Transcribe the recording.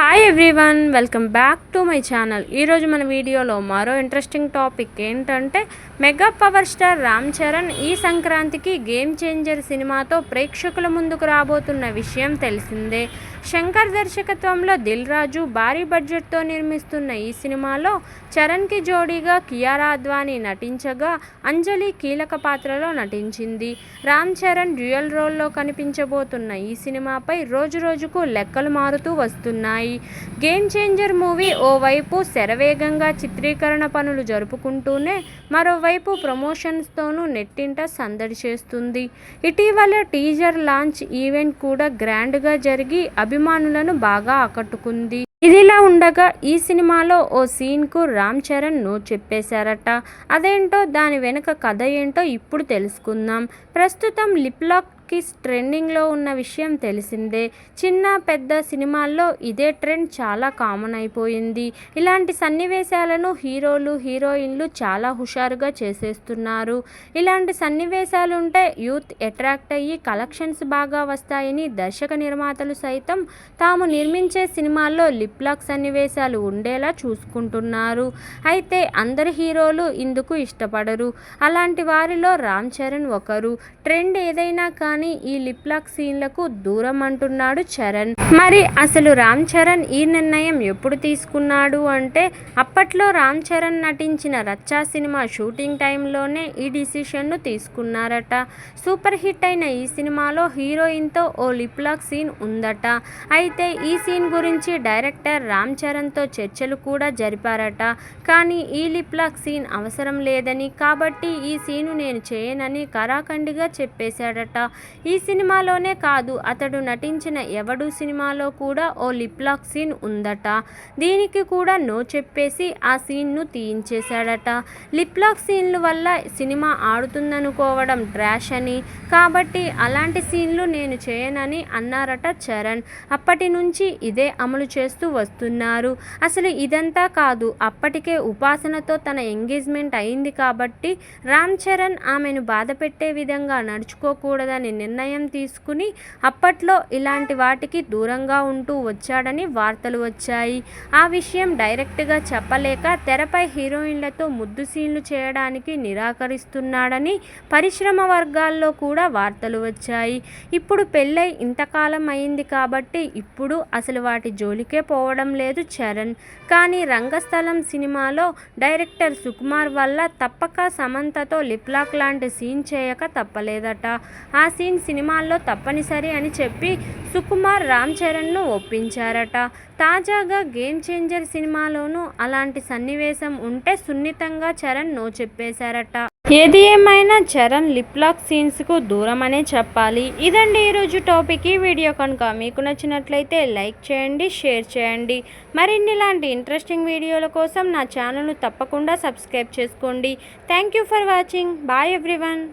Hi everyone, welcome back to my channel. ఈరోజు మన వీడియోలో మరో ఇంట్రెస్టింగ్ టాపిక్ ఏంటంటే mega power star Ram Charan ఈ సంక్రాంతికి గేమ్ చేంజర్ సినిమాతో ప్రేక్షకుల ముందుకు రాబోతున్న విషయం తెలిసిందే. శంకర్ దర్శకత్వంలో దిల్ రాజు భారీ బడ్జెట్తో నిర్మిస్తున్న ఈ సినిమాలో చరణ్కి జోడీగా కియారా అద్వానీ నటించగా అంజలి కీలక పాత్రలో నటించింది. రామ్ చరణ్ డ్యూయల్ రోల్లో కనిపించబోతున్న ఈ సినిమాపై రోజురోజుకు లెక్కలు మారుతూ వస్తున్నాయి. గేమ్ చేంజర్ మూవీ ఓవైపు శరవేగంగా చిత్రీకరణ పనులు జరుపుకుంటూనే మరోవైపు ప్రమోషన్స్తోనూ నెట్టింట సందడి చేస్తుంది. ఇటీవల టీజర్ లాంచ్ ఈవెంట్ కూడా గ్రాండ్గా జరిగి అభిమానులను బాగా ఆకట్టుకుంది. ఇదిలా ఉండగా ఈ సినిమాలో ఓ సీన్కు రామ్ చరణ్ నో చెప్పేశారట. అదేంటో, దాని వెనుక కథ ఏంటో ఇప్పుడు తెలుసుకుందాం. ప్రస్తుతం లిప్ లాక్ కిస్ ట్రెండింగ్లో ఉన్న విషయం తెలిసిందే. చిన్న పెద్ద సినిమాల్లో ఇదే ట్రెండ్ చాలా కామన్ అయిపోయింది. ఇలాంటి సన్నివేశాలను హీరోలు హీరోయిన్లు చాలా హుషారుగా చేసేస్తున్నారు. ఇలాంటి సన్నివేశాలుంటే యూత్ అట్రాక్ట్ అయ్యి కలెక్షన్స్ బాగా వస్తాయని దర్శక నిర్మాతలు సైతం తాము నిర్మించే సినిమాల్లో లిప్ లాక్ సన్నివేశాలు ఉండేలా చూసుకుంటున్నారు. అయితే అందరు హీరోలు ఇందుకు ఇష్టపడరు. అలాంటి వారిలో రామ్ చరణ్ ఒకరు. ట్రెండ్ ఏదైనా కానీ ఈ లిప్ లాక్ సీన్లకు దూరం అంటున్నాడు చరణ్. మరి అసలు రామ్ చరణ్ ఈ నిర్ణయం ఎప్పుడు తీసుకున్నాడు అంటే, అప్పట్లో రామ్ చరణ్ నటించిన రచ్చా సినిమా షూటింగ్ టైంలోనే ఈ డిసిషన్ను తీసుకున్నారట. సూపర్ హిట్ అయిన ఈ సినిమాలో హీరోయిన్తో ఓ లిప్ లాక్ సీన్ ఉందట. అయితే ఈ సీన్ గురించి డైరెక్టర్ రామ్ చరణ్తో చర్చలు కూడా జరిపారట. కానీ ఈ లిప్ లాక్ సీన్ అవసరం లేదని, కాబట్టి ఈ సీను నేను చేయనని ఖరాఖండిగా చెప్పేశాడట. ఈ సినిమాలోనే కాదు, అతడు నటించిన ఎవడు సినిమాలో కూడా ఓ లిప్ లాక్ సీన్ ఉందట. దీనికి కూడా నో చెప్పేసి ఆ సీన్ను తీయించేశాడట. లిప్ లాక్ సీన్ల వల్ల సినిమా ఆడుతుందనుకోవడం ట్రాష్ అని, కాబట్టి అలాంటి సీన్లు నేను చేయనని అన్నారట చరణ్. అప్పటి నుంచి ఇదే అమలు చేస్తూ వస్తున్నారు. అసలు ఇదంతా కాదు, అప్పటికే ఉపాసనతో తన ఎంగేజ్మెంట్ అయింది కాబట్టి రామ్ చరణ్ ఆమెను బాధపెట్టే విధంగా నడుచుకోకూడదని నిర్ణయం తీసుకుని అప్పట్లో ఇలాంటి వాటికి దూరంగా ఉంటూ వచ్చాడని వార్తలు వచ్చాయి. ఆ విషయం డైరెక్ట్గా చెప్పలేక తెరపై హీరోయిన్లతో ముద్దు సీన్లు చేయడానికి నిరాకరిస్తున్నాడని పరిశ్రమ వర్గాల్లో కూడా వార్తలు వచ్చాయి. ఇప్పుడు పెళ్ళై ఇంతకాలం అయింది కాబట్టి ఇప్పుడు అసలు వాటి జోలికే పోవడం లేదు చరణ్. కానీ రంగస్థలం సినిమాలో డైరెక్టర్ సుకుమార్ వల్ల తప్పక సమంతతో లిప్ లాక్ లాంటి సీన్ చేయక తప్పలేదట. ఆ సీన్ సినిమాల్లో తప్పనిసరి అని చెప్పి సుకుమార్ రామ్ చరణ్ను ఒప్పించారట. తాజాగా గేమ్ చేంజర్ సినిమాలోనూ అలాంటి సన్నివేశం ఉంటే సున్నితంగా చరణ్ నో చెప్పేశారట. ఏది ఏమైనా చరణ్ లిప్ లాక్ సీన్స్కు దూరమనే చెప్పాలి. ఇదండి ఈరోజు టాపిక్. ఈ వీడియో కనుక మీకు నచ్చినట్లయితే లైక్ చేయండి, షేర్ చేయండి. మరిన్ని ఇలాంటి ఇంట్రెస్టింగ్ వీడియోల కోసం నా ఛానల్ను తప్పకుండా సబ్స్క్రైబ్ చేసుకోండి. Thank you for watching. Bye everyone.